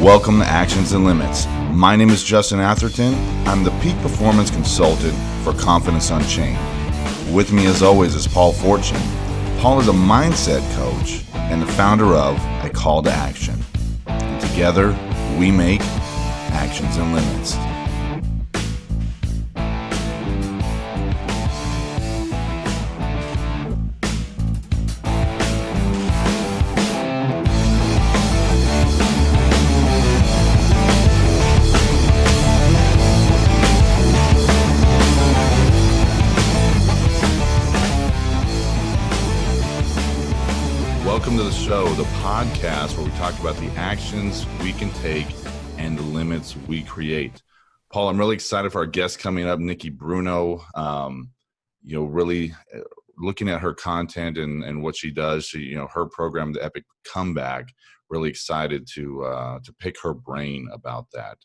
Welcome to Actions and Limits. My name is Justin Atherton. I'm the Peak Performance Consultant for Confidence Unchained. With me as always is Paul Fortune. Paul is a mindset coach and the founder of A Call to Action. And together, we make Actions and Limits. Welcome to the show, the podcast where we talk about the actions we can take and the limits we create. Paul, I'm really excited for our guest coming up, Nikki Bruno. Really looking at her content and what she does. Her program, the Epic Comeback. Really excited to pick her brain about that.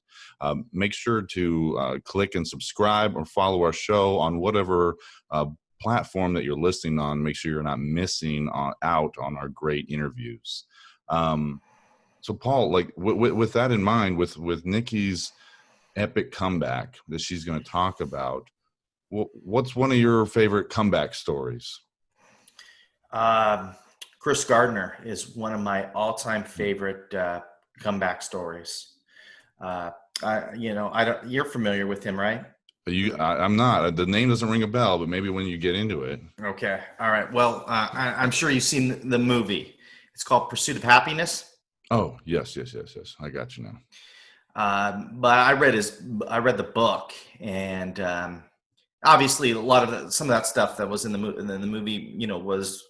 Make sure to click and subscribe or follow our show on whatever platform that you're listening on. Make sure you're not missing out on our great interviews. So Paul, with that in mind, with Nikki's epic comeback that she's going to talk about, what's one of your favorite comeback stories? Chris Gardner is one of my all-time favorite comeback stories. You're familiar with him, right? I'm not. The name doesn't ring a bell, but maybe when you get into it. Okay. All right. Well, I'm sure you've seen the movie. It's called Pursuit of Happiness. Oh, yes. I got you now. But I read the book, and obviously some of that stuff that was in the movie, was,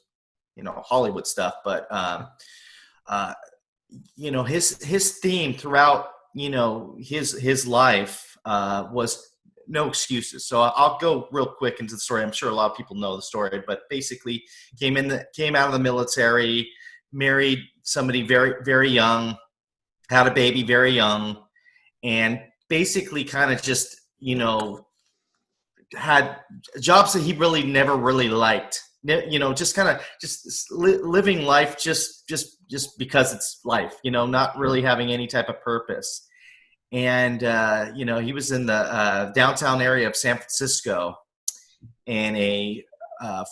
Hollywood stuff. But his theme throughout, his life was no excuses. So I'll go real quick into the story. I'm sure a lot of people know the story, but basically came out of the military, married somebody very, very young, had a baby very young, and basically kind of just, had jobs that he really never really liked, just kind of living life just because it's life, not really having any type of purpose. And, he was in the downtown area of San Francisco, and a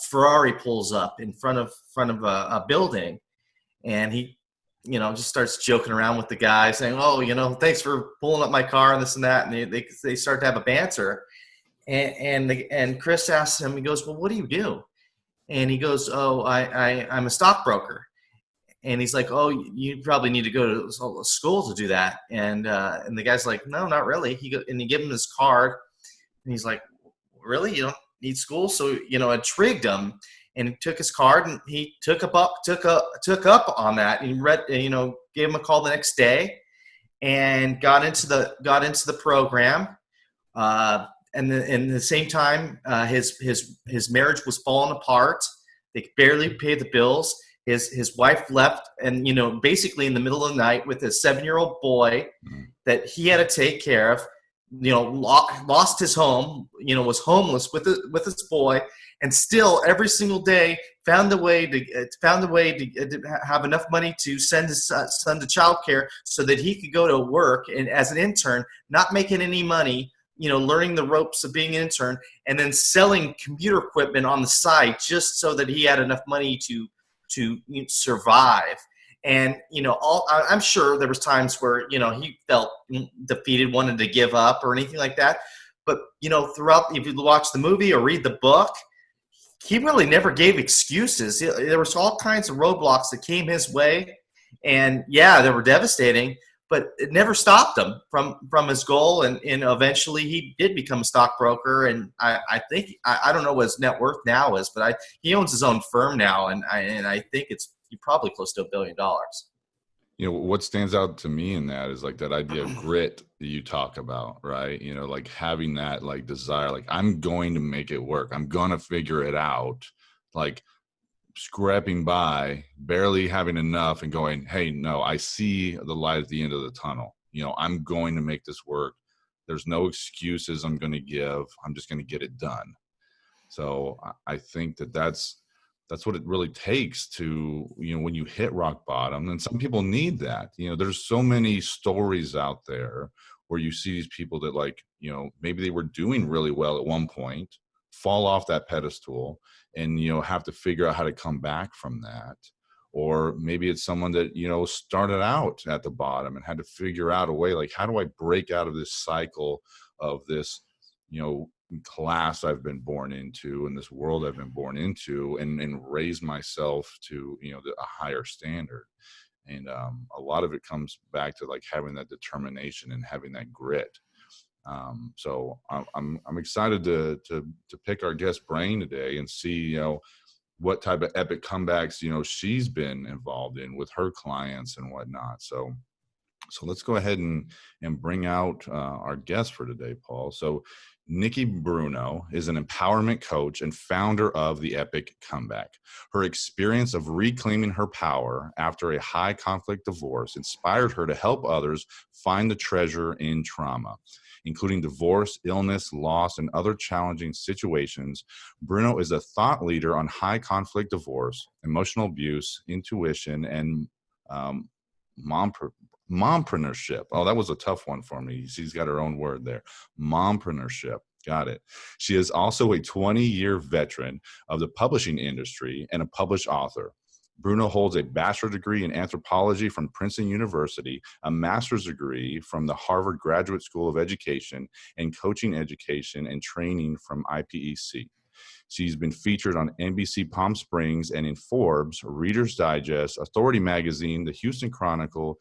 Ferrari pulls up in front of a building, and he, just starts joking around with the guy saying, "Oh, thanks for pulling up my car," and this and that. And they start to have a banter. And Chris asks him, he goes, "Well, what do you do?" And he goes, "Oh, I'm a stockbroker." And he's like, "Oh, you probably need to go to school to do that." And the guy's like, "No, not really." And he give him his card, and he's like, "Really? You don't need school?" So it intrigued him, and he took his card and he took up on that. And he read, gave him a call the next day, and got into the program. And in the same time, his marriage was falling apart. They could barely pay the bills. His wife left, and basically in the middle of the night with a 7-year-old boy that he had to take care of. Lost his home. Was homeless with his boy, and still every single day found a way to have enough money to send his son to childcare so that he could go to work and as an intern, not making any money. Learning the ropes of being an intern, and then selling computer equipment on the side just so that he had enough money to survive. And I'm sure there was times where he felt defeated, wanted to give up or anything like that. But throughout, if you watch the movie or read the book, he really never gave excuses. There was all kinds of roadblocks that came his way, and they were devastating. But it never stopped him from his goal, and eventually he did become a stockbroker. And I think I don't know what his net worth now is, but he owns his own firm now, and I think it's probably close to $1 billion. What stands out to me in that is like that idea of grit that you talk about, right? Like having that like desire, like I'm going to make it work. I'm going to figure it out. Like scrapping by, barely having enough, and going, "Hey, no, I see the light at the end of the tunnel. I'm going to make this work. There's no excuses I'm going to give. I'm just going to get it done." So I think that's that's what it really takes to, when you hit rock bottom. And some people need that. There's so many stories out there where you see these people that, like, maybe they were doing really well at one point, fall off that pedestal, and, have to figure out how to come back from that. Or maybe it's someone that, started out at the bottom and had to figure out a way, like, how do I break out of this cycle of this, class I've been born into and this world I've been born into, and raise myself to, a higher standard. And a lot of it comes back to, like, having that determination and having that grit. So I'm excited to pick our guest brain today and see, what type of epic comebacks, she's been involved in with her clients and whatnot. So let's go ahead and bring out our guest for today, Paul. So Nikki Bruno is an empowerment coach and founder of the Epic Comeback. Her experience of reclaiming her power after a high conflict divorce inspired her to help others find the treasure in trauma, including divorce, illness, loss, and other challenging situations. Bruno is a thought leader on high conflict divorce, emotional abuse, intuition, and mompreneurship. Oh, that was a tough one for me. She's got her own word there. Mompreneurship. Got it. She is also a 20-year veteran of the publishing industry and a published author. Bruno holds a bachelor degree in anthropology from Princeton University, a master's degree from the Harvard Graduate School of Education, and coaching education and training from iPEC. She's been featured on NBC Palm Springs and in Forbes, Reader's Digest, Authority Magazine, the Houston Chronicle,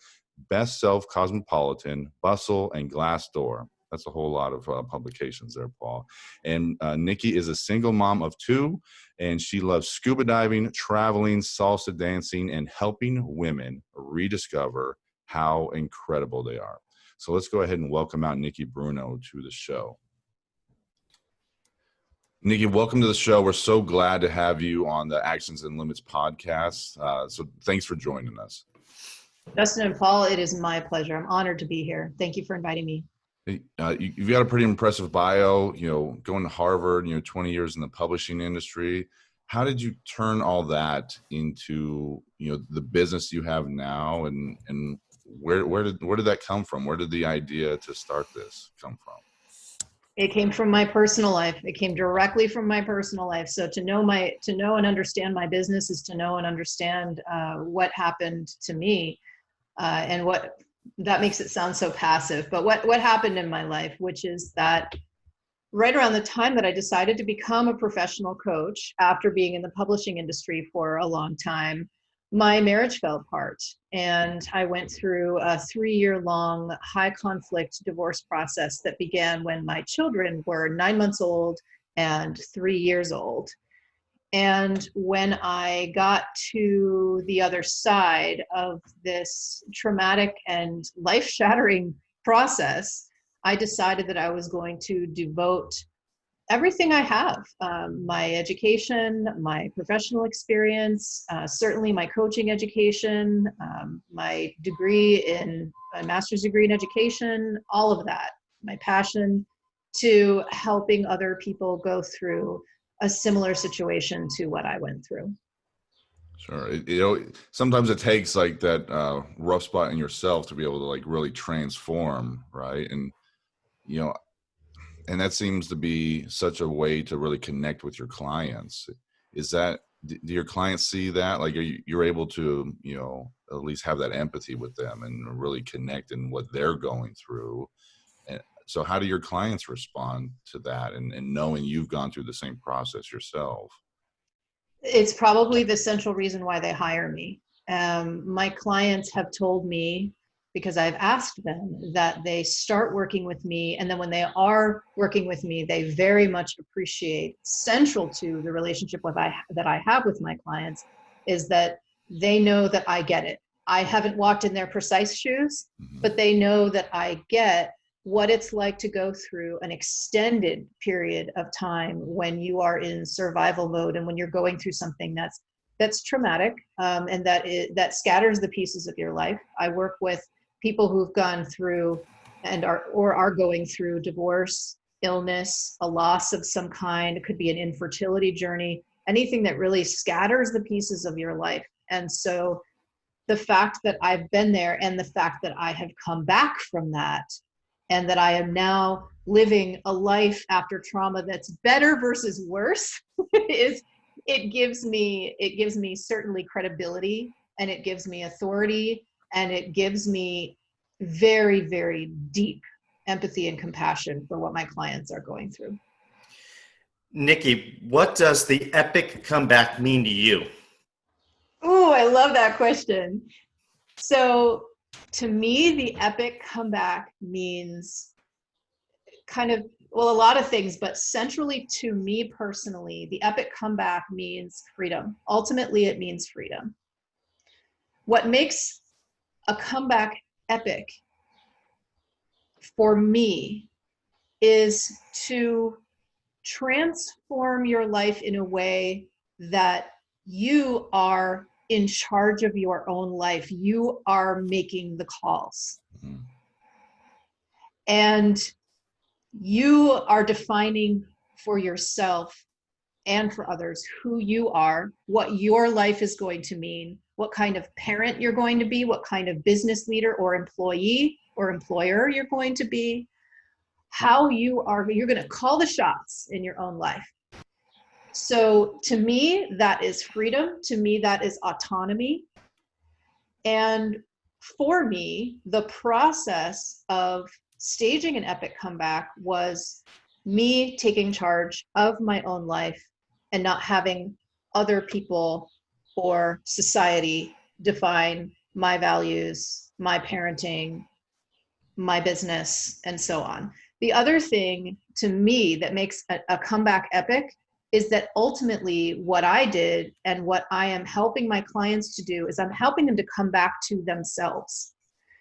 Best Self, Cosmopolitan, Bustle, and Glassdoor. That's a whole lot of publications there, Paul. And Nikki is a single mom of 2, and she loves scuba diving, traveling, salsa dancing, and helping women rediscover how incredible they are. So let's go ahead and welcome out Nikki Bruno to the show. Nikki, welcome to the show. We're so glad to have you on the Actions and Limits podcast. So thanks for joining us. Justin and Paul, it is my pleasure. I'm honored to be here. Thank you for inviting me. You've got a pretty impressive bio, going to Harvard, 20 years in the publishing industry. How did you turn all that into, the business you have now, and where did that come from? Where did the idea to start this come from? It came from my personal life. It came directly from my personal life. So to know and understand my business is to know and understand what happened to me, and what that makes it sound so passive. But what happened in my life, which is that right around the time that I decided to become a professional coach after being in the publishing industry for a long time, my marriage fell apart. And I went through a 3-year-long high conflict divorce process that began when my children were 9 months old and 3 years old. And when I got to the other side of this traumatic and life-shattering process, I decided that I was going to devote everything I have, my education, my professional experience, certainly my coaching education, my master's degree in education, all of that, my passion, to helping other people go through a similar situation to what I went through. Sure. Sometimes it takes like that rough spot in yourself to be able to like really transform, right? And, and that seems to be such a way to really connect with your clients. Do your clients see that? Like, you're able to, at least have that empathy with them and really connect in what they're going through. And so how do your clients respond to that, and knowing you've gone through the same process yourself? It's probably the central reason why they hire me. My clients have told me, because I've asked them, that they start working with me, and then when they are working with me, they very much appreciate, central to the relationship that I have with my clients, is that they know that I get it. I haven't walked in their precise shoes, but they know that I get what it's like to go through an extended period of time when you are in survival mode and when you're going through something that's traumatic, and that scatters the pieces of your life. I work with people who've gone through and are going through divorce, illness, a loss of some kind. It could be an infertility journey, anything that really scatters the pieces of your life. And so the fact that I've been there and the fact that I have come back from that and that I am now living a life after trauma that's better versus worse is, it gives me certainly credibility, and it gives me authority, and it gives me very, very deep empathy and compassion for what my clients are going through. Nikki, what does the epic comeback mean to you? Oh, I love that question. So to me, the epic comeback means kind of, well, a lot of things, but centrally to me personally, the epic comeback means freedom. Ultimately, it means freedom. What makes a comeback epic for me is to transform your life in a way that you are in charge of your own life. You are making the calls. Mm-hmm. And you are defining for yourself and for others who you are, what your life is going to mean, what kind of parent you're going to be, what kind of business leader or employee or employer you're going to be, how you're going to call the shots in your own life. So to me, that is freedom. To me, that is autonomy. And for me, the process of staging an epic comeback was me taking charge of my own life and not having other people or society define my values, my parenting, my business, and so on. The other thing to me that makes a comeback epic is that ultimately what I did and what I am helping my clients to do is I'm helping them to come back to themselves.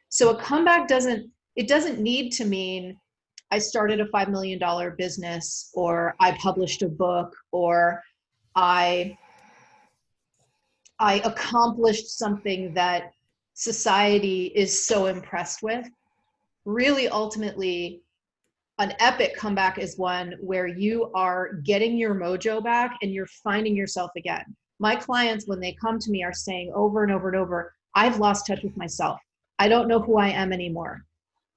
So a comeback doesn't need to mean I started a $5 million business, or I published a book, or I accomplished something that society is so impressed with. Really, ultimately, an epic comeback is one where you are getting your mojo back and you're finding yourself again. My clients, when they come to me, are saying over and over and over, I've lost touch with myself. I don't know who I am anymore.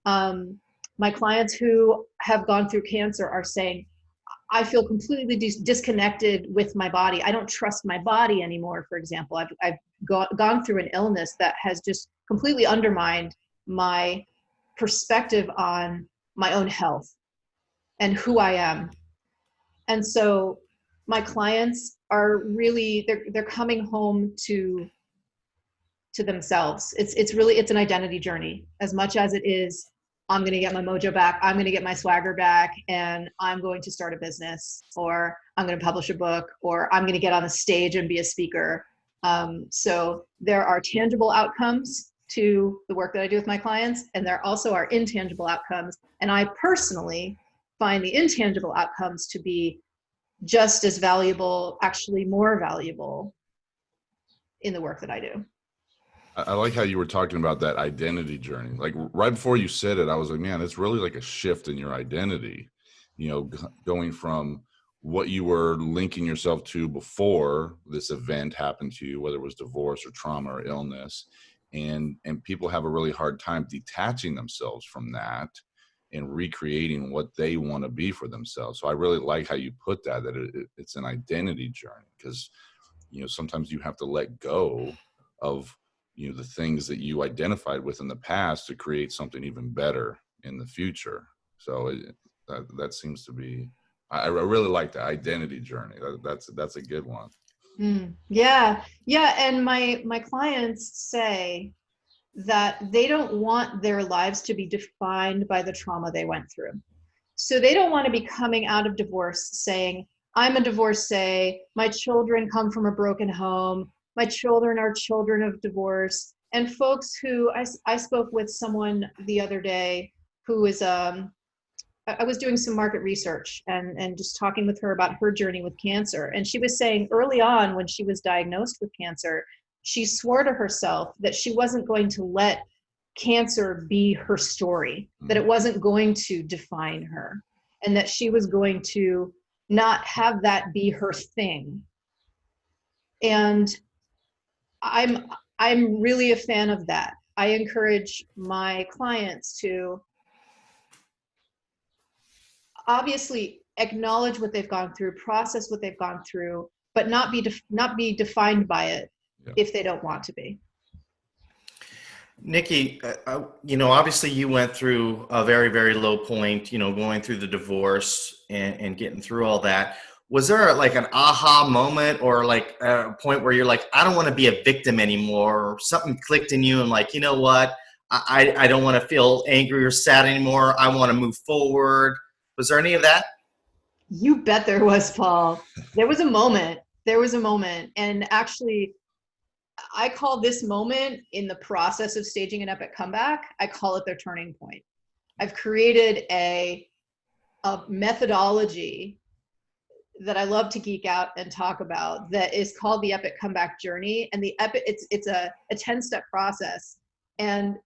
My clients who have gone through cancer are saying, I feel completely disconnected with my body. I don't trust my body anymore, for example. I've gone through an illness that has just completely undermined my perspective on my own health and who I am. And so my clients are really, they're coming home to themselves. It's an identity journey as much as it is, I'm going to get my mojo back, I'm going to get my swagger back, and I'm going to start a business, or I'm going to publish a book, or I'm going to get on the stage and be a speaker. So there are tangible outcomes to the work that I do with my clients, and there also are intangible outcomes. And I personally find the intangible outcomes to be just as valuable, actually more valuable, in the work that I do. I like how you were talking about that identity journey. Like right before you said it, I was like, man, it's really like a shift in your identity, going from what you were linking yourself to before this event happened to you, whether it was divorce or trauma or illness. And people have a really hard time detaching themselves from that and recreating what they want to be for themselves. So I really like how you put that it's an identity journey, because, sometimes you have to let go of, the things that you identified with in the past to create something even better in the future. So that seems to be, I really like the identity journey. That's a good one. Yeah. And my clients say that they don't want their lives to be defined by the trauma they went through. So they don't want to be coming out of divorce saying, I'm a divorcee, my children come from a broken home, my children are children of divorce. And folks who, I spoke with someone the other day who is, I was doing some market research and just talking with her about her journey with cancer. And she was saying early on when she was diagnosed with cancer, she swore to herself that she wasn't going to let cancer be her story, that it wasn't going to define her, and that she was going to not have that be her thing. And I'm really a fan of that. I encourage my clients to obviously acknowledge what they've gone through, process what they've gone through, but not be defined by it if they don't want to be. Nikki, obviously you went through a very, very low point, going through the divorce and getting through all that. Was there like an aha moment or like a point where you're like, I don't want to be a victim anymore, or something clicked in you and like, you know what, I don't want to feel angry or sad anymore. I want to move forward. Was there any of that? You bet there was, Paul. There was a moment. And actually, I call this moment in the process of staging an epic comeback, I call it their turning point. I've created a methodology that I love to geek out and talk about that is called the epic comeback journey. And the epic, it's a 10-step process. And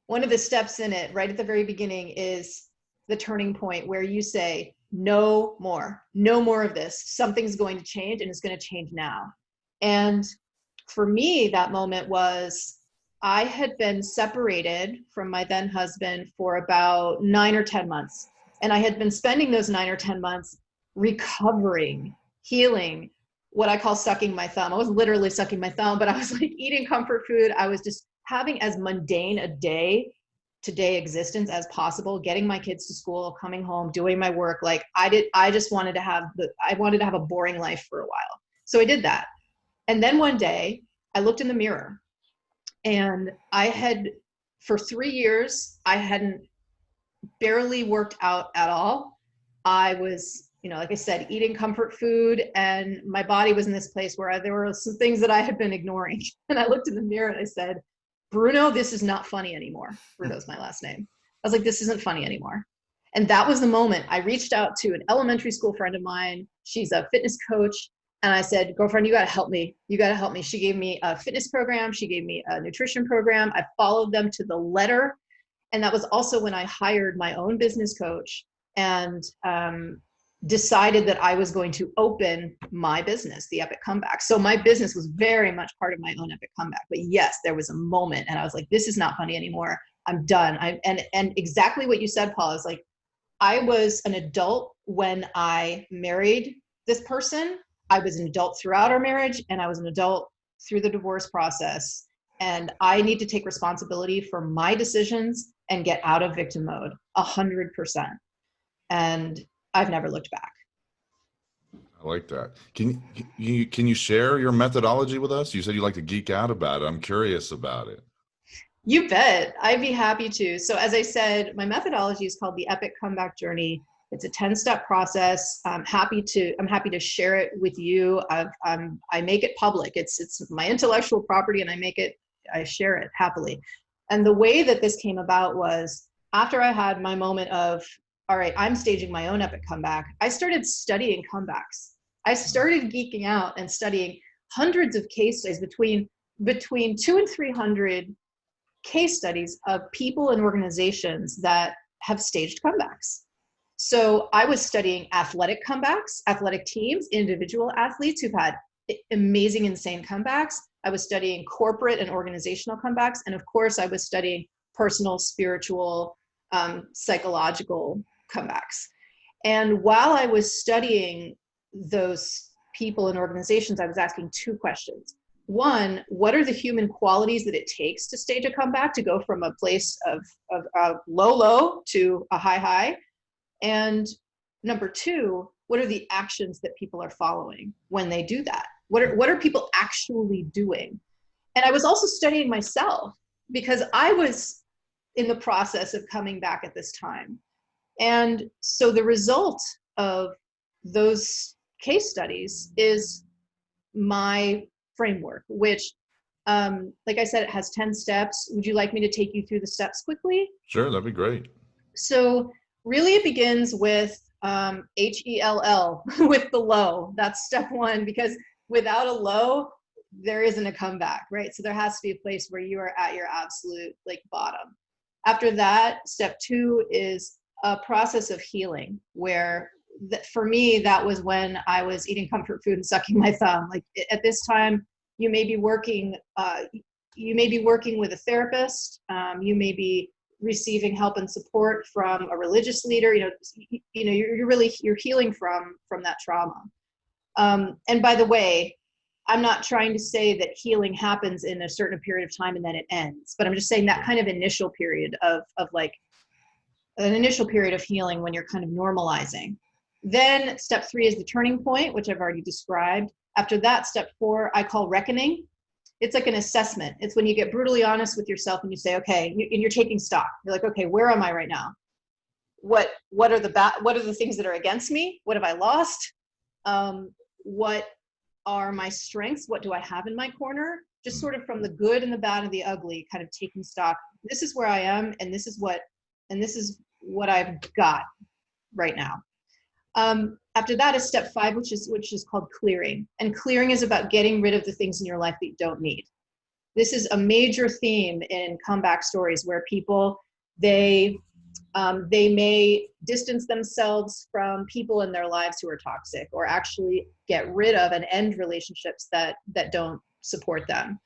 one of the steps in it right at the very beginning is the turning point where you say, no more of this. Something's going to change, and it's going to change now. And for me, that moment was I had been separated from my then husband for about 9 or 10 months. And I had been spending those 9 or 10 months recovering, healing, what I call sucking my thumb. I was literally sucking my thumb, but I was like eating comfort food. I was just having as mundane a day-to-day existence as possible, getting my kids to school, coming home, doing my work. Like I just wanted to have a boring life for a while. So I did that. And then one day I looked in the mirror and for 3 years, I hadn't barely worked out at all. I was, like I said, eating comfort food, and my body was in this place where there were some things that I had been ignoring. And I looked in the mirror and I said, Bruno, this is not funny anymore. Bruno's my last name. I was like, this isn't funny anymore. And that was the moment I reached out to an elementary school friend of mine. She's a fitness coach. And I said, girlfriend, you got to help me. She gave me a fitness program. She gave me a nutrition program. I followed them to the letter. And that was also when I hired my own business coach and decided that I was going to open my business, the Epic Comeback. So my business was very much part of my own Epic Comeback. But yes, there was a moment and I was like, this is not funny anymore. I'm done. And exactly what you said, Paul, is like, I was an adult when I married this person. I was an adult throughout our marriage, and I was an adult through the divorce process. And I need to take responsibility for my decisions and get out of victim mode 100%. And I've never looked back. I like that. Can you share your methodology with us? You said you like to geek out about it. I'm curious about it. You bet. I'd be happy to. So as I said, my methodology is called the Epic Comeback Journey. It's a 10-step process. I'm happy to share it with you. I make it public. It's my intellectual property, and I share it happily. And the way that this came about was after I had my moment of, all right, I'm staging my own epic comeback, I started studying comebacks. I started geeking out and studying hundreds of case studies, between 200 and 300 case studies of people and organizations that have staged comebacks. So I was studying athletic comebacks, athletic teams, individual athletes who've had amazing, insane comebacks. I was studying corporate and organizational comebacks. And of course, I was studying personal, spiritual, psychological comebacks. And while I was studying those people and organizations, I was asking 2 questions. One, what are the human qualities that it takes to stage a comeback, to go from a place of low to a high? And number 2, what are the actions that people are following when they do that? What are people actually doing? And I was also studying myself, because I was in the process of coming back at this time. And so the result of those case studies is my framework, which, like I said, it has 10 steps. Would you like me to take you through the steps quickly? Sure, that'd be great. So really it begins with HELL, with the low. That's step 1, because without a low, there isn't a comeback, right? So there has to be a place where you are at your absolute bottom. After that, step 2 is a process of healing, where for me, that was when I was eating comfort food and sucking my thumb. Like at this time, you may be working with a therapist. You may be receiving help and support from a religious leader. You're healing from that trauma. And by the way, I'm not trying to say that healing happens in a certain period of time and then it ends, but I'm just saying that kind of initial period of like an initial period of healing when you're kind of normalizing. Then step 3 is the turning point, which I've already described. After that, step 4, I call reckoning. It's like an assessment. It's when you get brutally honest with yourself and you say, okay, and you're taking stock. You're like, okay, where am I right now? What are the things that are against me? What have I lost? What are my strengths? What do I have in my corner? Just sort of from the good and the bad and the ugly, kind of taking stock. This is where I am, and this is what I've got right now. After that is step 5, which is called clearing. And clearing is about getting rid of the things in your life that you don't need. This is a major theme in comeback stories where people, they may distance themselves from people in their lives who are toxic, or actually get rid of and end relationships that don't support them.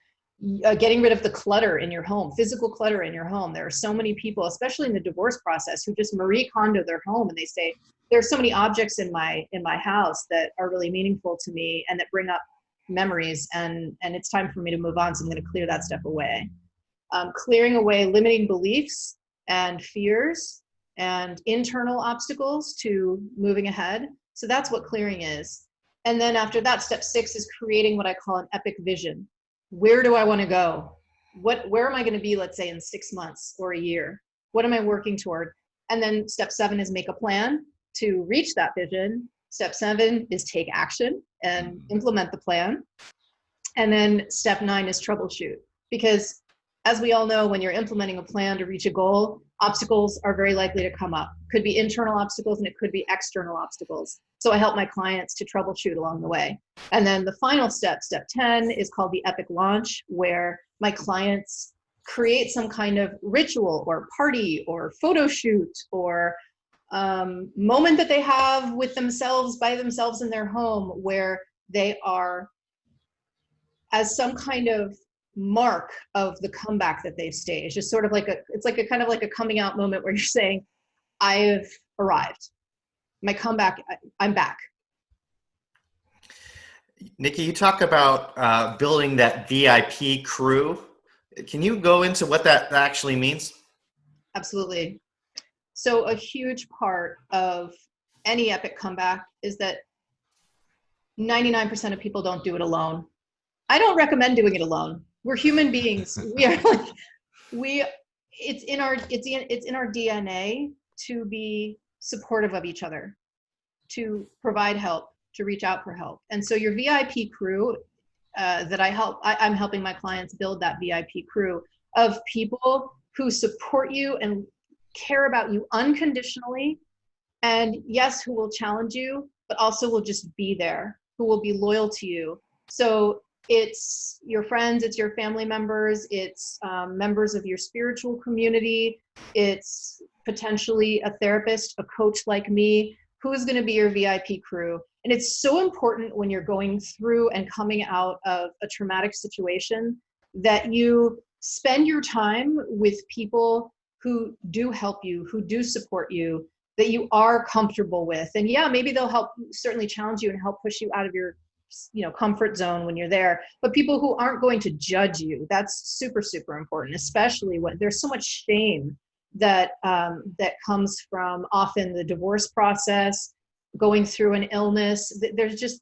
Getting rid of the clutter in your home, physical clutter in your home. There are so many people, especially in the divorce process, who just Marie Kondo their home and they say, there's so many objects in my house that are really meaningful to me and that bring up memories, and it's time for me to move on, so I'm going to clear that stuff away. Clearing away limiting beliefs and fears and internal obstacles to moving ahead. So that's what clearing is. And then after that, step 6 is creating what I call an epic vision. Where do I want to go? Where am I going to be, let's say, in 6 months or a year? What am I working toward? And then step 7 is make a plan to reach that vision. Step 7 is take action and implement the plan. And then step 9 is troubleshoot. Because as we all know, when you're implementing a plan to reach a goal, obstacles are very likely to come up. Could be internal obstacles and it could be external obstacles. So I help my clients to troubleshoot along the way. And then the final step, step 10, is called the epic launch, where my clients create some kind of ritual or party or photo shoot or moment that they have with themselves, by themselves in their home, where they are, as some kind of mark of the comeback that they've staged. Just sort of like it's like a kind of like a coming out moment where you're saying, I've arrived. My comeback, I'm back. Nikki, you talk about building that VIP crew. Can you go into what that actually means? Absolutely. So a huge part of any epic comeback is that 99% of people don't do it alone. I don't recommend doing it alone. We're human beings. It's in our DNA to be supportive of each other, to provide help, to reach out for help. And so your VIP crew that I'm helping my clients build that VIP crew of people who support you and care about you unconditionally, and yes, who will challenge you, but also will just be there, who will be loyal to you. So it's your friends, it's your family members, it's members of your spiritual community, it's potentially a therapist, a coach like me, who is going to be your VIP crew. And it's so important when you're going through and coming out of a traumatic situation that you spend your time with people who do help you, who do support you, that you are comfortable with. And yeah, maybe they'll help certainly challenge you and help push you out of your comfort zone when you're there, but people who aren't going to judge you. That's super, super important, especially when there's so much shame that comes from often the divorce process, going through an illness. There's just,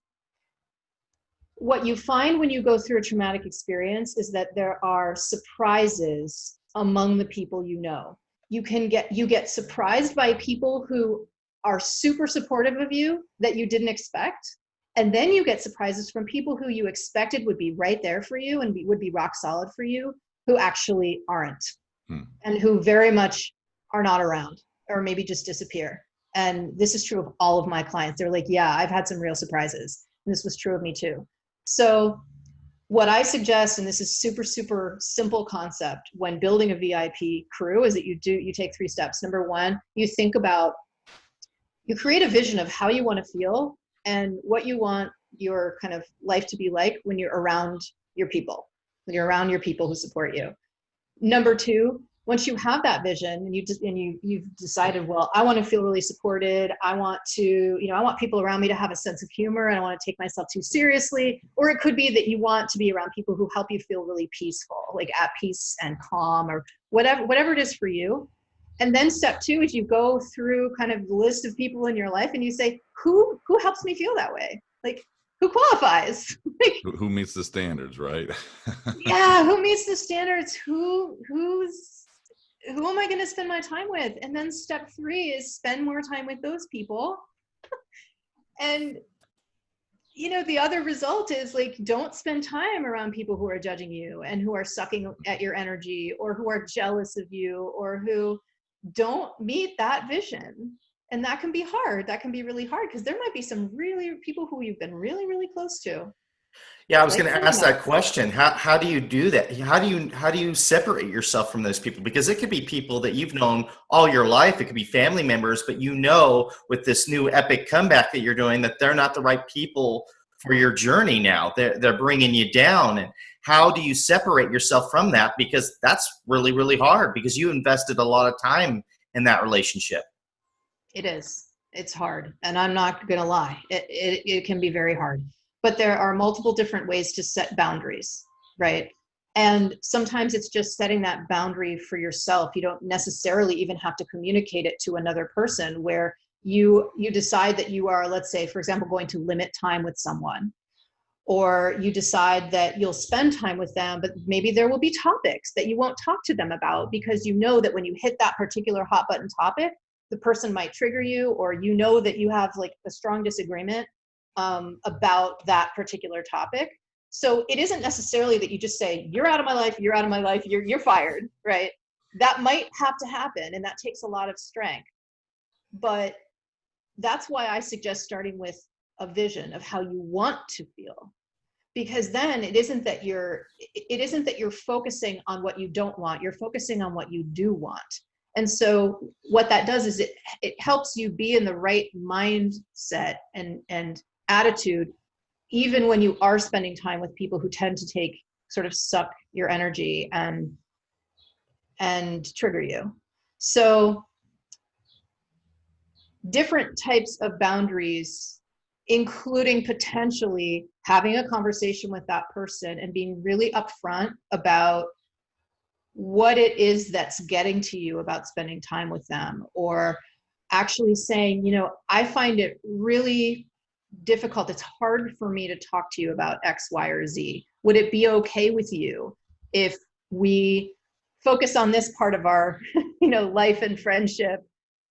what you find when you go through a traumatic experience is that there are surprises among the people you know. You get surprised by people who are super supportive of you that you didn't expect. And then you get surprises from people who you expected would be right there for you and would be rock solid for you, who actually aren't. And who very much are not around, or maybe just disappear. And this is true of all of my clients. They're like, yeah, I've had some real surprises. And this was true of me too. So what I suggest, and this is super, super simple concept when building a VIP crew, is that you take 3 steps. Number 1, you think about you create a vision of how you want to feel and what you want your kind of life to be like when you're around your people, when you're around your people who support you. Number two, once you have that vision and you've decided, well, I want to feel really supported. I want people around me to have a sense of humor, and I want to take myself too seriously. Or it could be that you want to be around people who help you feel really peaceful, like at peace and calm, or whatever it is for you. And then step two is you go through kind of the list of people in your life and you say, who helps me feel that way? Like, who qualifies? Who meets the standards, right? Yeah, who meets the standards? Who am I going to spend my time with? And then step three is spend more time with those people. And the other result is like, don't spend time around people who are judging you and who are sucking at your energy, or who are jealous of you, or who don't meet that vision. And that can be hard. That can be really hard, because there might be some really people who you've been really, really close to. Yeah, I was going to ask that question. How do you do that? How do you separate yourself from those people? Because it could be people that you've known all your life. It could be family members, but with this new epic comeback that you're doing, that they're not the right people for your journey now. They're bringing you down. And how do you separate yourself from that? Because that's really, really hard, because you invested a lot of time in that relationship. It is. It's hard. And I'm not going to lie. It can be very hard. But there are multiple different ways to set boundaries, right? And sometimes it's just setting that boundary for yourself. You don't necessarily even have to communicate it to another person, where you decide that you are, let's say, for example, going to limit time with someone, or you decide that you'll spend time with them, but maybe there will be topics that you won't talk to them about, because you know that when you hit that particular hot button topic, the person might trigger you, or that you have like a strong disagreement about that particular topic. So it isn't necessarily that you just say, you're out of my life, you're fired, right? That might have to happen, and that takes a lot of strength. But that's why I suggest starting with a vision of how you want to feel, because then it isn't that you're focusing on what you don't want, you're focusing on what you do want. And so what that does is it helps you be in the right mindset and attitude, even when you are spending time with people who tend to suck your energy and trigger you. So different types of boundaries, including potentially having a conversation with that person and being really upfront about what it is that's getting to you about spending time with them, or actually saying, I find it really difficult. It's hard for me to talk to you about X, Y, or Z. Would it be okay with you if we focus on this part of our, life and friendship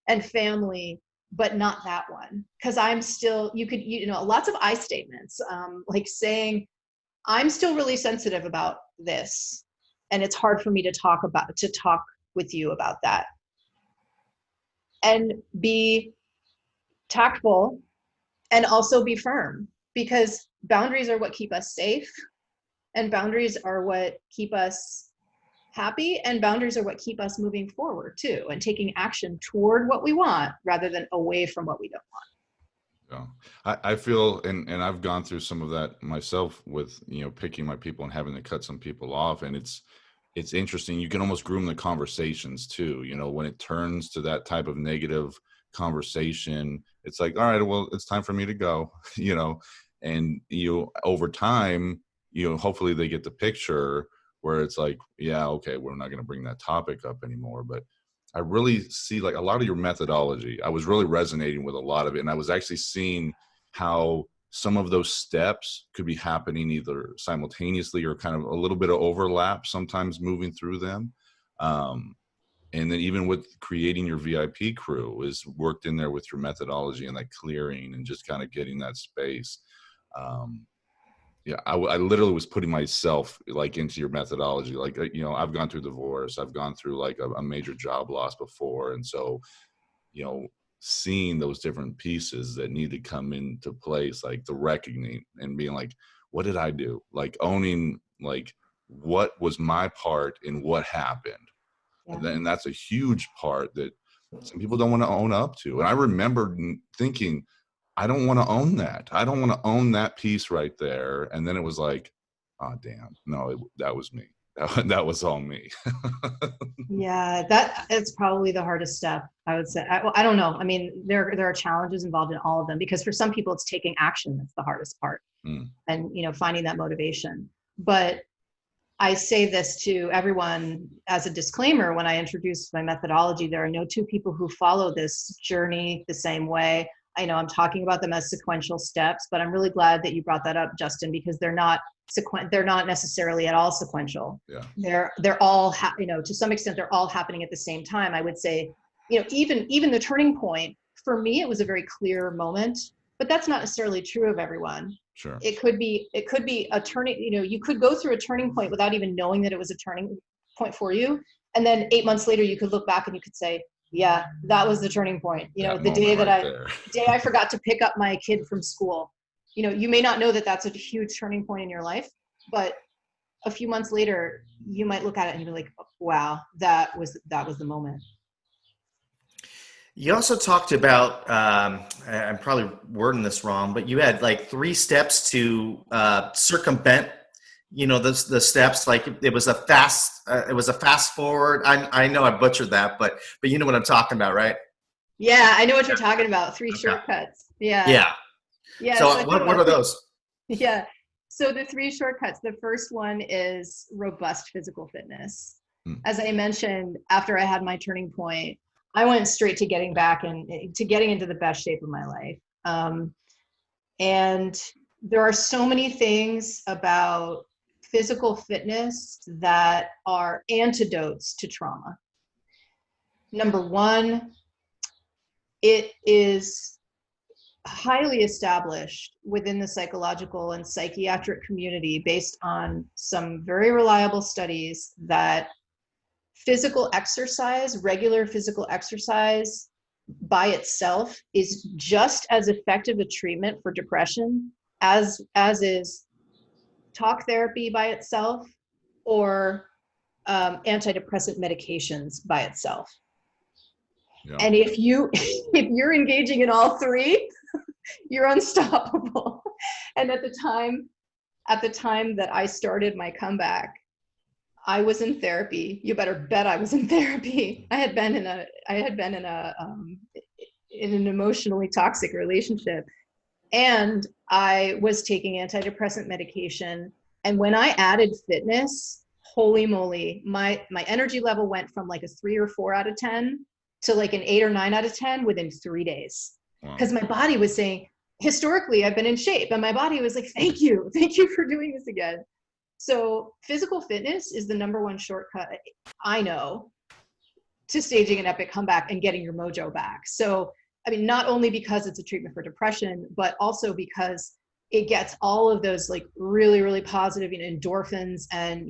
and family, but not that one? Because I'm still, lots of I statements, like saying, I'm still really sensitive about this, and it's hard for me to talk with you about that. And be tactful, and also be firm, because boundaries are what keep us safe, and boundaries are what keep us happy, and boundaries are what keep us moving forward too, and taking action toward what we want rather than away from what we don't want. Yeah. I feel, and I've gone through some of that myself with, picking my people and having to cut some people off. And it's interesting. You can almost groom the conversations too. When it turns to that type of negative conversation, it's like, all right, well, it's time for me to go, and over time, hopefully they get the picture where it's like, yeah, okay, we're not going to bring that topic up anymore. But I really see like a lot of your methodology, I was really resonating with a lot of it. And I was actually seeing how some of those steps could be happening either simultaneously or kind of a little bit of overlap, sometimes moving through them. And then even with creating your VIP crew is worked in there with your methodology and like clearing and just kind of getting that space. I literally was putting myself like into your methodology. Like, I've gone through divorce. I've gone through like a major job loss before. And so, seeing those different pieces that need to come into place, like the reckoning and being like, what did I do? Like owning, like, what was my part in what happened? Yeah. And that's a huge part that some people don't want to own up to. And I remember thinking, I don't want to own that. I don't want to own that piece right there. And then it was like, oh, damn. No, that was me. That was all me. Yeah, it's probably the hardest step, I would say. I don't know. I mean, there are challenges involved in all of them, because for some people it's taking action that's the hardest part. And, finding that motivation. But I say this to everyone as a disclaimer when I introduce my methodology. There are no two people who follow this journey the same way. I know I'm talking about them as sequential steps, but I'm really glad that you brought that up, Justin, because they're not necessarily at all sequential. Yeah. They're all to some extent they're all happening at the same time. I would say, even the turning point for me, it was a very clear moment, but that's not necessarily true of everyone. Sure. It could be a turning, you could go through a turning point without even knowing that it was a turning point for you. And then 8 months later, you could look back and you could say, yeah, that was the turning point. The day that I forgot to pick up my kid from school. You may not know that that's a huge turning point in your life, but a few months later, you might look at it and be like, wow, that was the moment. You also talked about, I'm probably wording this wrong, but you had like 3 steps to circumvent, the steps. Like it was a fast forward. I know I butchered that, but you know what I'm talking about, right? Yeah, I know what you're talking about. 3 shortcuts. Yeah. So what are those? Yeah. So the 3 shortcuts. The first one is robust physical fitness. As I mentioned, after I had my turning point, I went straight to getting back and to getting into the best shape of my life. And there are so many things about physical fitness that are antidotes to trauma. Number one, it is highly established within the psychological and psychiatric community, based on some very reliable studies, that regular physical exercise by itself is just as effective a treatment for depression as is talk therapy by itself or antidepressant medications by itself. Yeah. And if you're engaging in all 3, you're unstoppable. And at the time that I started my comeback, I was in therapy. You better bet I was in therapy. I had been in an emotionally toxic relationship, and I was taking antidepressant medication. And when I added fitness, holy moly, my energy level went from like a 3 or 4 out of 10 to like an 8 or 9 out of 10 within 3 days. Because my body was saying, historically, I've been in shape, and my body was like, thank you for doing this again. So physical fitness is the number 1 shortcut I know to staging an epic comeback and getting your mojo back. So, I mean, not only because it's a treatment for depression, but also because it gets all of those like really, really positive, endorphins and,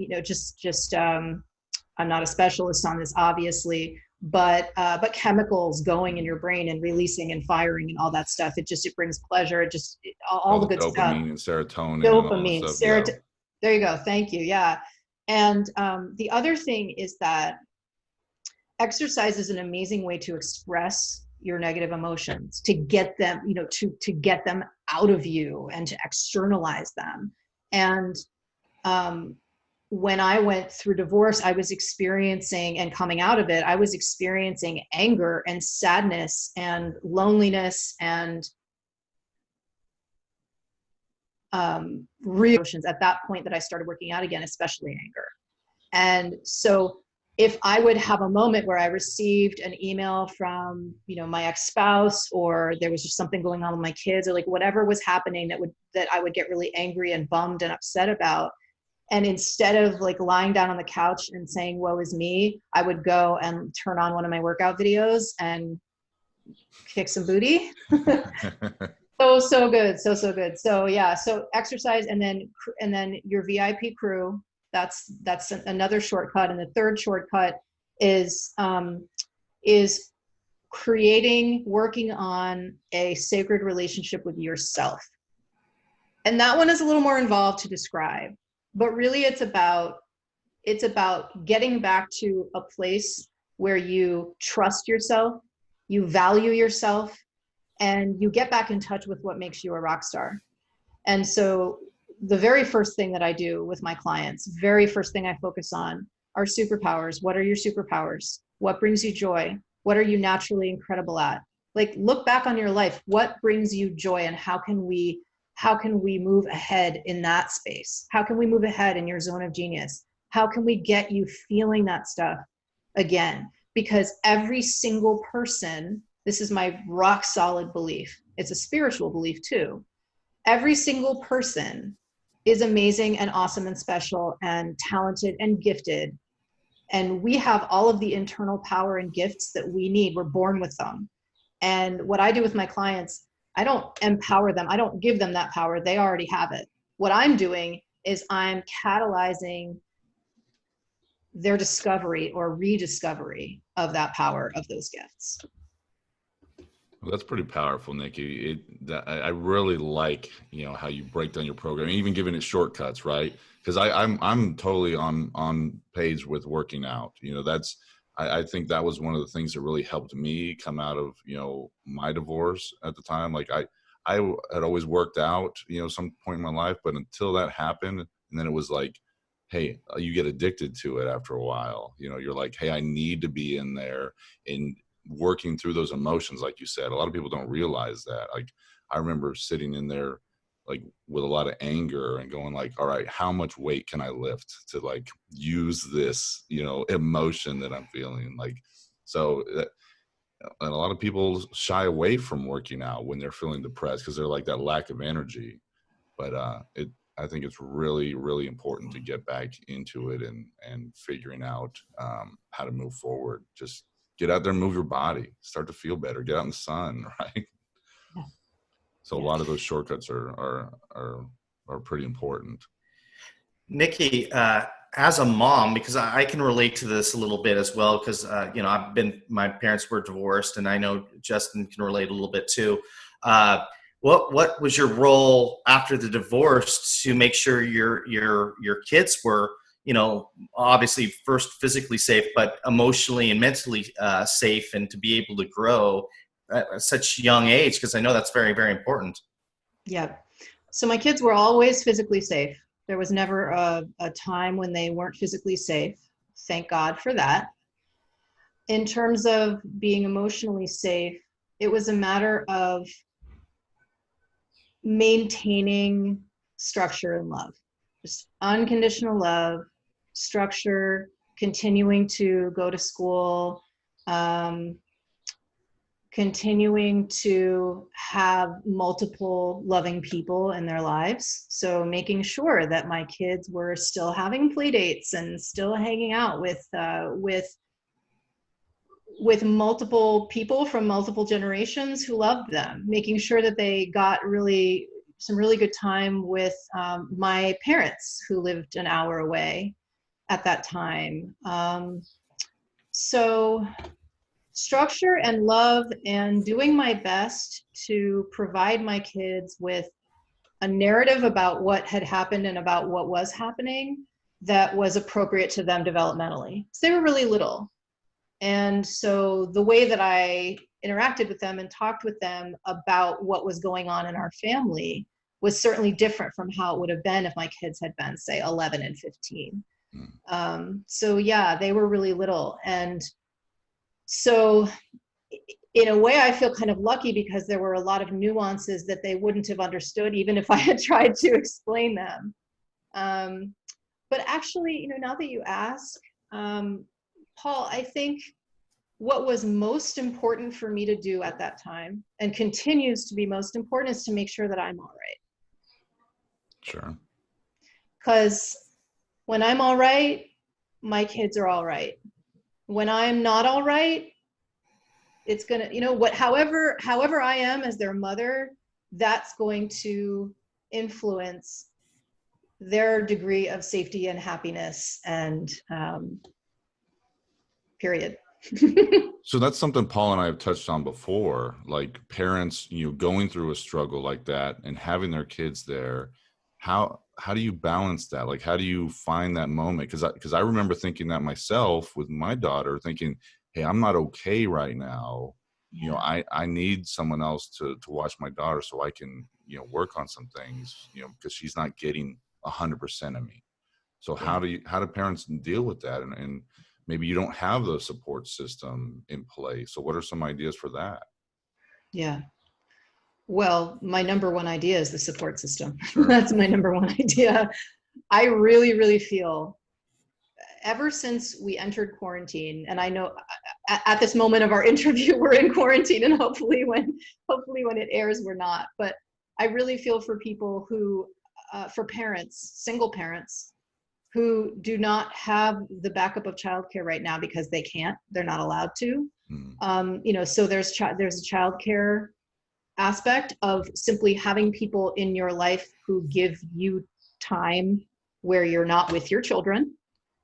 I'm not a specialist on this, obviously, but chemicals going in your brain and releasing and firing and all that stuff. It brings pleasure. All the good dopamine stuff. And serotonin. Dopamine, and all that stuff. Yeah. There you go. Thank you. Yeah. And the other thing is that exercise is an amazing way to express your negative emotions, to get them, to get them out of you and to externalize them. And when I went through divorce, I was experiencing, and coming out of it, I was experiencing anger and sadness and loneliness and real emotions at that point that I started working out again, especially anger. And so if I would have a moment where I received an email from, my ex-spouse, or there was just something going on with my kids, or like whatever was happening that I would get really angry and bummed and upset about. And instead of like lying down on the couch and saying, woe is me, I would go and turn on one of my workout videos and kick some booty. So good. So good. So yeah. So exercise, and then your VIP crew, that's another shortcut. And the third shortcut is working on a sacred relationship with yourself. And that one is a little more involved to describe, but really it's about getting back to a place where you trust yourself, you value yourself, and you get back in touch with what makes you a rock star. And so the very first thing that I do with my clients, very first thing I focus on are superpowers. What are your superpowers? What brings you joy? What are you naturally incredible at? Like, look back on your life. What brings you joy, and how can we move ahead in that space? How can we move ahead in your zone of genius? How can we get you feeling that stuff again? Because every single person, this is my rock solid belief. It's a spiritual belief too. Every single person is amazing and awesome and special and talented and gifted. And we have all of the internal power and gifts that we need. We're born with them. And what I do with my clients, I don't empower them. I don't give them that power. They already have it. What I'm doing is I'm catalyzing their discovery or rediscovery of that power of those gifts. Well, that's pretty powerful, Nikki. I really like, how you break down your program, even giving it shortcuts, right? Because I'm totally on page with working out. I think that was one of the things that really helped me come out of, my divorce at the time. Like I had always worked out, some point in my life, but until that happened, and then it was like, hey, you get addicted to it after a while. You're like, hey, I need to be in there and working through those emotions. Like you said, a lot of people don't realize that. Like, I remember sitting in there like with a lot of anger and going like, all right, how much weight can I lift to like use this, emotion that I'm feeling? Like, so and a lot of people shy away from working out when they're feeling depressed because they're like that lack of energy. But I think it's really, really important to get back into it and figuring out how to move forward. Just get out there and move your body, start to feel better, get out in the sun, right? Yeah. So a lot of those shortcuts are pretty important. Nikki, as a mom, because I can relate to this a little bit as well, because my parents were divorced, and I know Justin can relate a little bit too. What was your role after the divorce to make sure your kids were, obviously first physically safe, but emotionally and mentally safe, and to be able to grow at such a young age? Because I know that's very, very important. Yeah. So my kids were always physically safe. There was never a time when they weren't physically safe. Thank God for that. In terms of being emotionally safe, it was a matter of maintaining structure and love, just unconditional love, structure, continuing to go to school, continuing to have multiple loving people in their lives. So making sure that my kids were still having play dates and still hanging out with multiple people from multiple generations who loved them, making sure that they got some really good time with my parents who lived an hour away at that time. So structure and love, and doing my best to provide my kids with a narrative about what had happened and about what was happening that was appropriate to them developmentally. So they were really little. And so the way that I interacted with them and talked with them about what was going on in our family was certainly different from how it would have been if my kids had been, say, 11 and 15. So yeah, they were really little. And so in a way, I feel kind of lucky because there were a lot of nuances that they wouldn't have understood even if I had tried to explain them. But actually, now that you ask, Paul, I think what was most important for me to do at that time, and continues to be most important, is to make sure that I'm all right. Sure. Because when I'm all right, my kids are all right. When I'm not all right, it's gonna, however I am as their mother, that's going to influence their degree of safety and happiness, and period. So that's something Paul and I have touched on before, like parents, going through a struggle like that and having their kids there. How do you balance that? Like, how do you find that moment? Because I remember thinking that myself with my daughter, thinking, hey, I'm not okay right now, you know, I need someone else to watch my daughter so I can, you know, work on some things, you know, because she's not getting 100% of me. So how do parents deal with that? And maybe you don't have the support system in place. So what are some ideas for that? Yeah. Well, my number one idea is the support system. Sure. That's my number one idea. I really, really feel ever since we entered quarantine, and I know at this moment of our interview, we're in quarantine, and hopefully when it airs, we're not. But I really feel for people who, for parents, single parents, who do not have the backup of childcare right now because they're not allowed to. You know, so there's a childcare aspect of simply having people in your life who give you time where you're not with your children.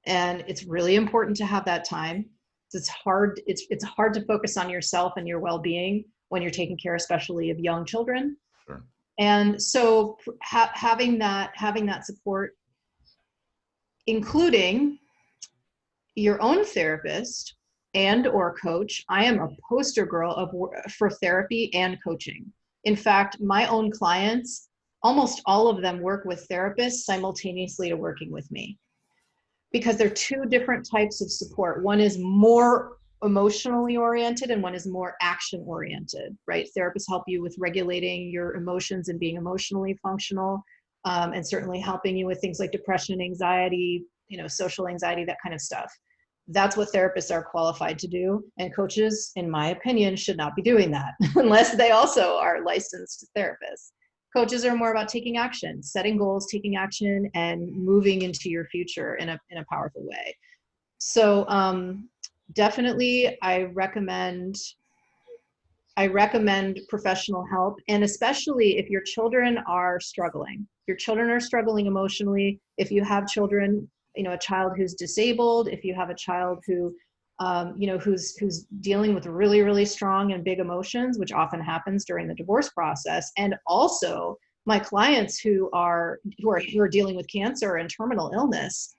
And it's really important to have that time. It's hard to focus on yourself and your well-being when you're taking care, especially of young children. Sure. And so having that support, including your own therapist and or coach. I am a poster girl for therapy and coaching. In fact, my own clients, almost all of them work with therapists simultaneously to working with me, because they're two different types of support. One is more emotionally oriented and one is more action oriented, right? Therapists help you with regulating your emotions and being emotionally functional, and certainly helping you with things like depression, anxiety, you know, social anxiety, that kind of stuff. That's what therapists are qualified to do. And coaches, in my opinion, should not be doing that unless they also are licensed therapists. Coaches are more about taking action, setting goals, taking action, and moving into your future in a powerful way. So definitely I recommend professional help, and especially if your children are struggling. If your children are struggling emotionally, if you have children, you know, a child who's disabled, if you have a child who, you know, who's dealing with really, really strong and big emotions, which often happens during the divorce process. And also my clients who are dealing with cancer and terminal illness,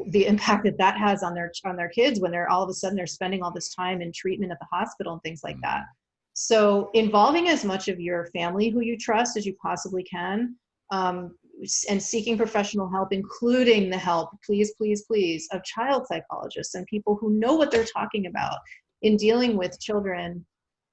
the impact that has on their kids when they're all of a sudden they're spending all this time in treatment at the hospital and things like that. So involving as much of your family who you trust as you possibly can, and seeking professional help, including the help, please, please, please, of child psychologists and people who know what they're talking about in dealing with children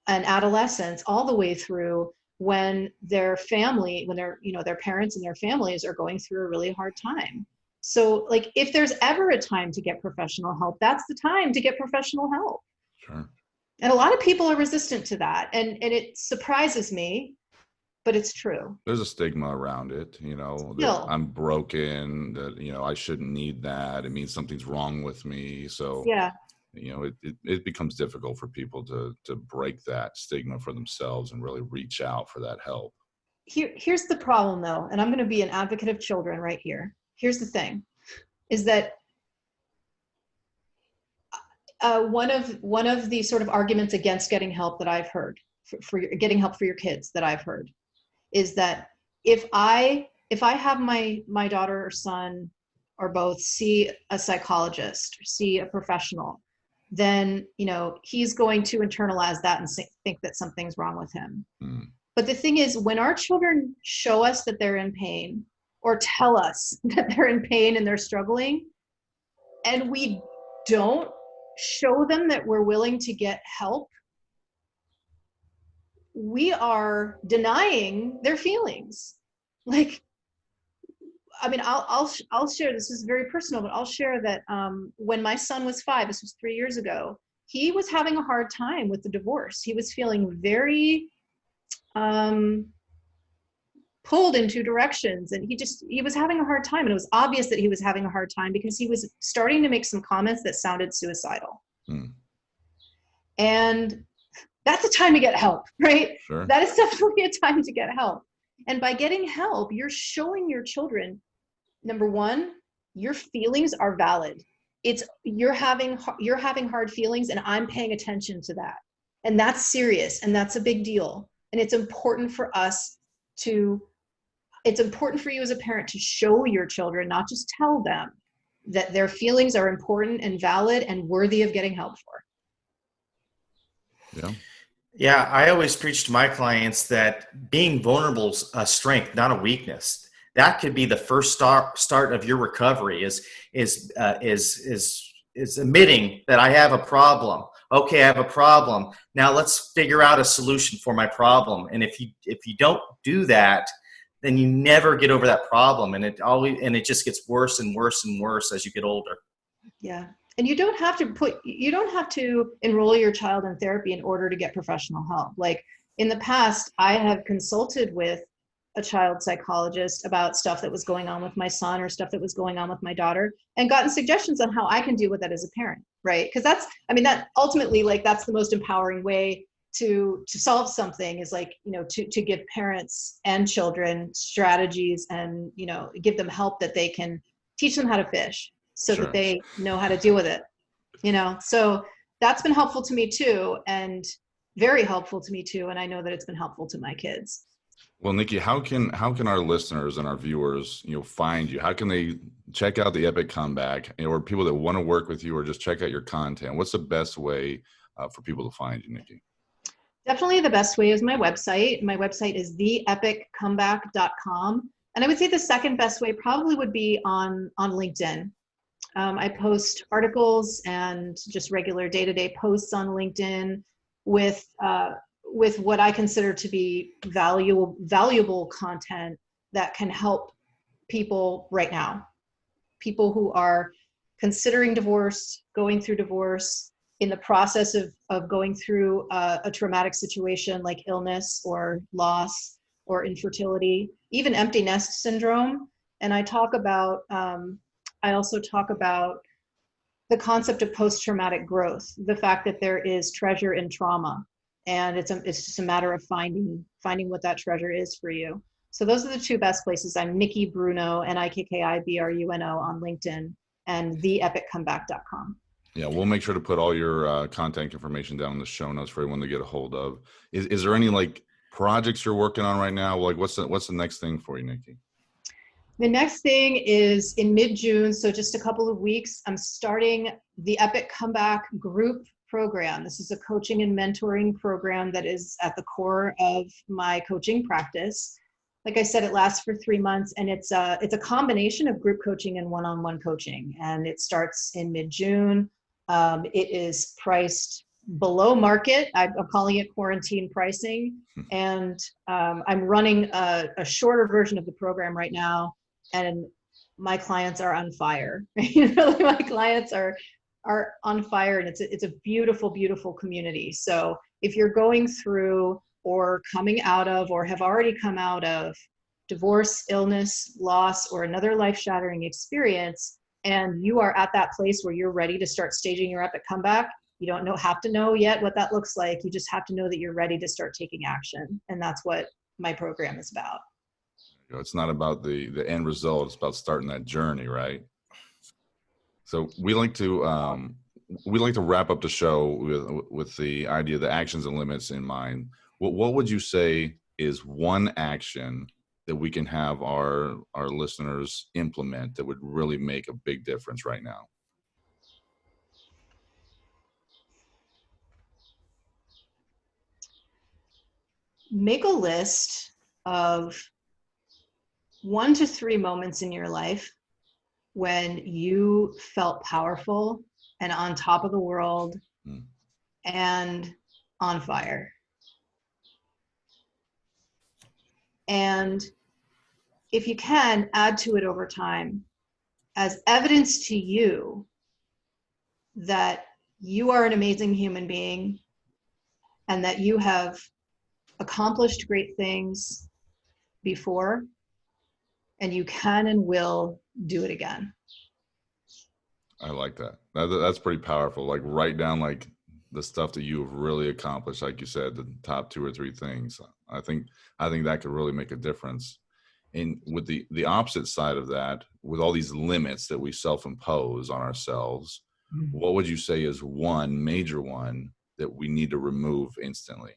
and adolescents all the way through when their parents and their families are going through a really hard time. So like, if there's ever a time to get professional help, that's the time to get professional help. Sure. And a lot of people are resistant to that. And it surprises me, but it's true. There's a stigma around it, you know, that I'm broken, that, you know, I shouldn't need that. It means something's wrong with me. So, yeah, you know, it becomes difficult for people to break that stigma for themselves and really reach out for that help. Here's the problem though, and I'm going to be an advocate of children right here. Here's the thing, is that one of the sort of arguments against getting help that I've heard for getting help for your kids that I've heard is that if I have my daughter or son or both see a psychologist, see a professional, then, you know, he's going to internalize that and think that something's wrong with him. But the thing is, when our children show us that they're in pain or tell us that they're in pain and they're struggling, and we don't show them that we're willing to get help, we are denying their feelings. Like, I mean, I'll share, this is very personal, but I'll share that when my son was 5, this was 3 years ago, he was having a hard time with the divorce. He was feeling very pulled in two directions, and he was having a hard time, and it was obvious that he was having a hard time because he was starting to make some comments that sounded suicidal. And that's a time to get help, right? Sure. That is definitely a time to get help. And by getting help, you're showing your children, number one, your feelings are valid. You're having hard feelings, and I'm paying attention to that. And that's serious, and that's a big deal. And it's important for you as a parent to show your children, not just tell them, that their feelings are important and valid and worthy of getting help for. Yeah. Yeah, I always preach to my clients that being vulnerable is a strength, not a weakness. That could be the first start of your recovery. Is admitting that I have a problem. Okay, I have a problem. Now let's figure out a solution for my problem. And if you don't do that, then you never get over that problem, and it just gets worse and worse and worse as you get older. Yeah. And you don't have to enroll your child in therapy in order to get professional help. Like in the past, I have consulted with a child psychologist about stuff that was going on with my son or stuff that was going on with my daughter, and gotten suggestions on how I can deal with that as a parent, right? Because that ultimately, like, that's the most empowering way to solve something, is like, to give parents and children strategies, and give them help that they can teach them how to fish, so that Sure. they know how to deal with it. So that's been helpful to me too, and very helpful to me too, and I know that it's been helpful to my kids. Well, Nikki, how can our listeners and our viewers, find you? How can they check out the Epic Comeback, or people that want to work with you, or just check out your content? What's the best way for people to find you, Nikki? Definitely the best way is my website. My website is theepiccomeback.com. And I would say the second best way probably would be on LinkedIn. I post articles and just regular day-to-day posts on LinkedIn with what I consider to be valuable content that can help people right now. People who are considering divorce, going through divorce, in the process of going through a traumatic situation like illness or loss or infertility, even empty nest syndrome. And I also talk about the concept of post-traumatic growth, the fact that there is treasure in trauma, and it's just a matter of finding what that treasure is for you. So those are the two best places. I'm Nikki Bruno, NIKKIBRUNO on LinkedIn, and theepiccomeback.com. Yeah, we'll make sure to put all your contact information down in the show notes for everyone to get a hold of. Is there any projects you're working on right now? Like what's the next thing for you, Nikki? The next thing is in mid-June, so just a couple of weeks, I'm starting the Epic Comeback group program. This is a coaching and mentoring program that is at the core of my coaching practice. Like I said, it lasts for 3 months, and it's a combination of group coaching and one-on-one coaching. And it starts in mid-June. It is priced below market. I'm calling it quarantine pricing. And I'm running a shorter version of the program right now. And my clients are on fire. My clients are on fire, and it's a beautiful, beautiful community. So if you're going through or coming out of or have already come out of divorce, illness, loss, or another life-shattering experience, and you are at that place where you're ready to start staging your epic comeback, you don't have to know yet what that looks like. You just have to know that you're ready to start taking action. And that's what my program is about. It's not about the end result. It's about starting that journey, right? So we like to wrap up the show with the idea of the actions and limits in mind. What would you say is one action that we can have our listeners implement that would really make a big difference right now? Make a list of 1 to 3 moments in your life when you felt powerful and on top of the world and on fire. And if you can, add to it over time as evidence to you that you are an amazing human being and that you have accomplished great things before, and you can and will do it again. I like that. That's pretty powerful. Like write down the stuff that you have really accomplished, like you said, the top 2 or 3 things. I think that could really make a difference. And with the opposite side of that, with all these limits that we self-impose on ourselves, what would you say is one major one that we need to remove instantly?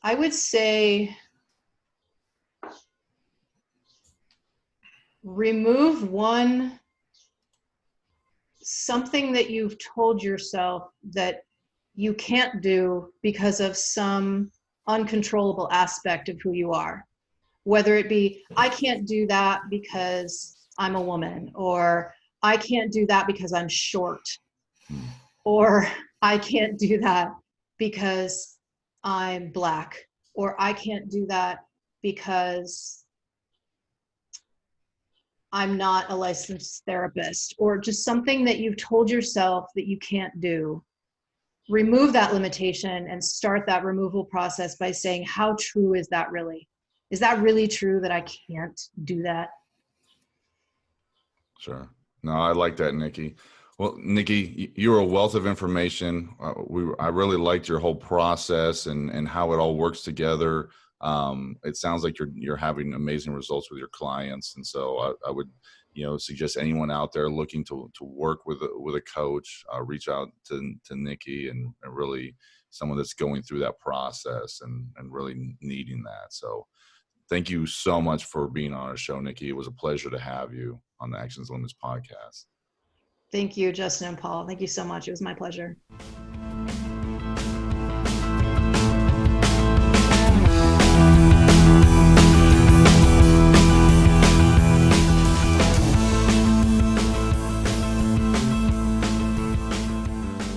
I would say remove something that you've told yourself that you can't do because of some uncontrollable aspect of who you are. Whether it be, I can't do that because I'm a woman, or I can't do that because I'm short, or I can't do that because I'm Black, or I can't do that because I'm not a licensed therapist, or just something that you've told yourself that you can't do. Remove that limitation and start that removal process by saying, how true is that really? Is that really true that I can't do that? Sure. No, I like that, Nikki. Well, Nikki, you're a wealth of information. I really liked your whole process and how it all works together. It sounds like you're having amazing results with your clients, and so I would, suggest anyone out there looking to work with a coach, reach out to Nikki and really someone that's going through that process and really needing that. So, thank you so much for being on our show, Nikki. It was a pleasure to have you on the Actions Limits podcast. Thank you, Justin and Paul. Thank you so much. It was my pleasure.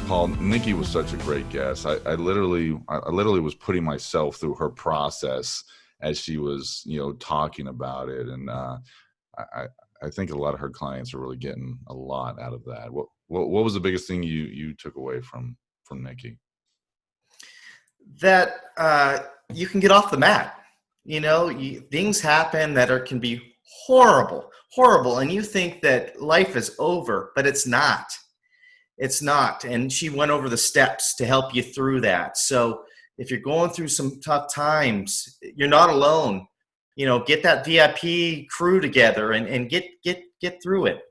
Paul, Nikki was such a great guest. I literally was putting myself through her process as she was, talking about it. And I think a lot of her clients are really getting a lot out of that. What was the biggest thing you took away from Nikki? That you can get off the mat. Things happen that can be horrible, and you think that life is over, but it's not. It's not. And she went over the steps to help you through that. So if you're going through some tough times, you're not alone. Get that VIP crew together and get through it.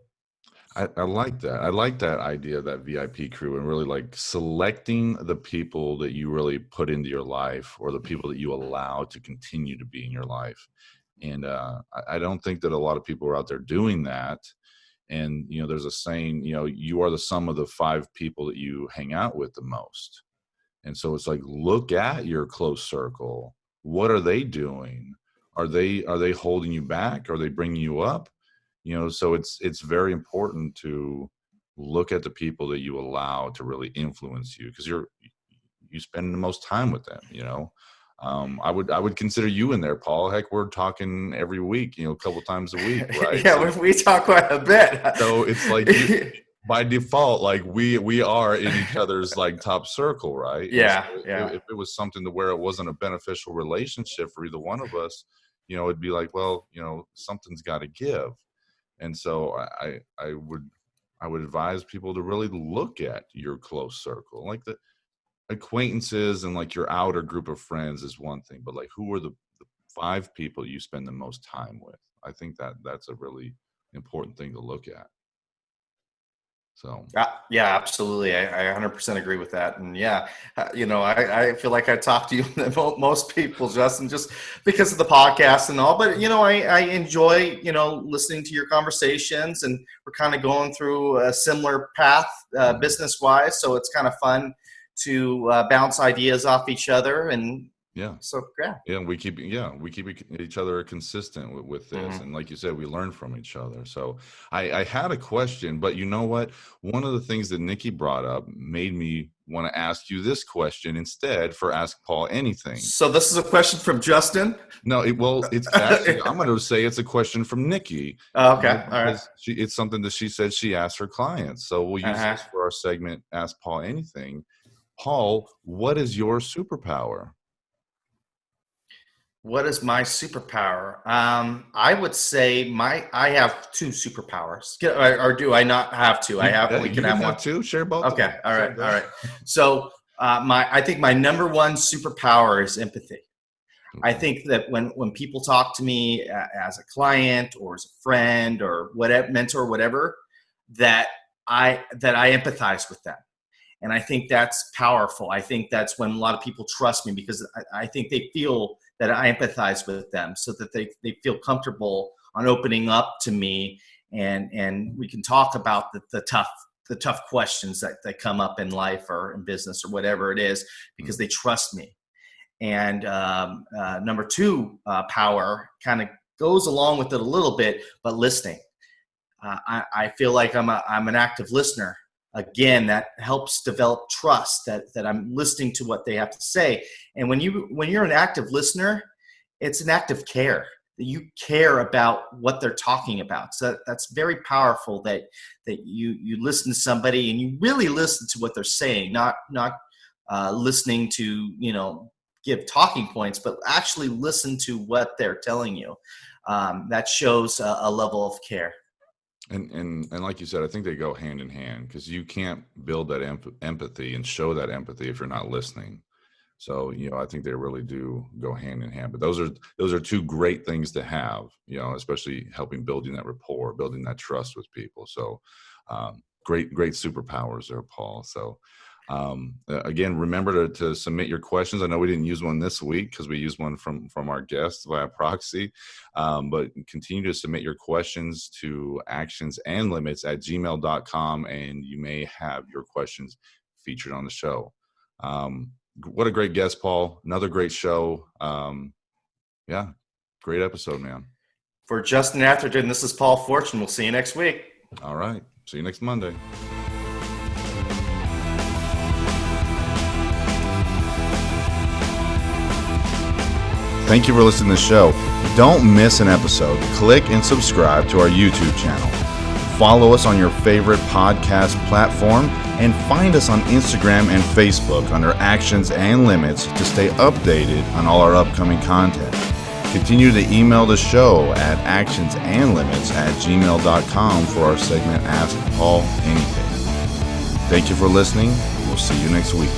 I like that. I like that idea of that VIP crew and really like selecting the people that you really put into your life or the people that you allow to continue to be in your life. And I don't think that a lot of people are out there doing that. And, there's a saying, you are the sum of the 5 people that you hang out with the most. And so it's like, look at your close circle. What are they doing? Are they holding you back? Are they bringing you up? So it's very important to look at the people that you allow to really influence you, because you spend the most time with them. I would consider you in there, Paul. Heck, we're talking every week, a couple times a week, right? Yeah, so, we talk quite a bit. So it's like by default, like we are in each other's like top circle, right? Yeah, so yeah. If it was something to where it wasn't a beneficial relationship for either one of us, it'd be like, well, something's got to give. And so I would advise people to really look at your close circle, like the acquaintances and like your outer group of friends is one thing, but like who are the 5 people you spend the most time with? I think that's a really important thing to look at. So yeah, absolutely. I 100% agree with that. And yeah, I feel like I talk to you than most people, Justin, just because of the podcast and all. But I enjoy listening to your conversations, and we're kind of going through a similar path business wise. So it's kind of fun to bounce ideas off each other. And yeah, so we keep each other consistent with this. Mm-hmm. And like you said, we learn from each other. So I had a question, but you know what? One of the things that Nikki brought up made me want to ask you this question instead for Ask Paul Anything. So this is a question from Justin? No, it's actually, I'm going to say it's a question from Nikki. Oh, okay. All right. It's something that she said she asked her clients. So we'll use this for our segment, Ask Paul Anything. Paul, what is your superpower? What is my superpower? I would say I have 2 superpowers. Or do I not have 2? I have. We can have one. 2. Share both. Okay. All right. So I think my number 1 superpower is empathy. I think that when people talk to me as a client or as a friend or whatever, mentor, whatever, that I empathize with them. And I think that's powerful. I think that's when a lot of people trust me, because I think they feel that I empathize with them, so that they feel comfortable opening up to me, and we can talk about the tough questions that come up in life or in business or whatever it is, because they trust me. And number two, power kind of goes along with it a little bit, but listening. I feel like I'm an active listener. Again, that helps develop trust, that I'm listening to what they have to say. And when you're an active listener, it's an act of care. You care about what they're talking about. So that's very powerful, that you listen to somebody and you really listen to what they're saying, not listening to, give talking points, but actually listen to what they're telling you. That shows a level of care. And like you said, I think they go hand in hand, because you can't build that empathy and show that empathy if you're not listening. So, I think they really do go hand in hand. But those are two great things to have, especially helping building that rapport, building that trust with people. So great superpowers there, Paul. So again, remember to submit your questions. I know we didn't use one this week because we used one from our guests via proxy, but continue to submit your questions to actionsandlimits@gmail.com, and you may have your questions featured on the show. What a great guest, Paul. Another great show. Yeah, great episode, man. For Justin Atherton, this is Paul Fortune. We'll see you next week. All right. See you next Monday. Thank you for listening to the show. Don't miss an episode. Click and subscribe to our YouTube channel. Follow us on your favorite podcast platform, and find us on Instagram and Facebook under Actions and Limits to stay updated on all our upcoming content. Continue to email the show at actionsandlimits@gmail.com for our segment Ask Paul Anything. Thank you for listening. We'll see you next week.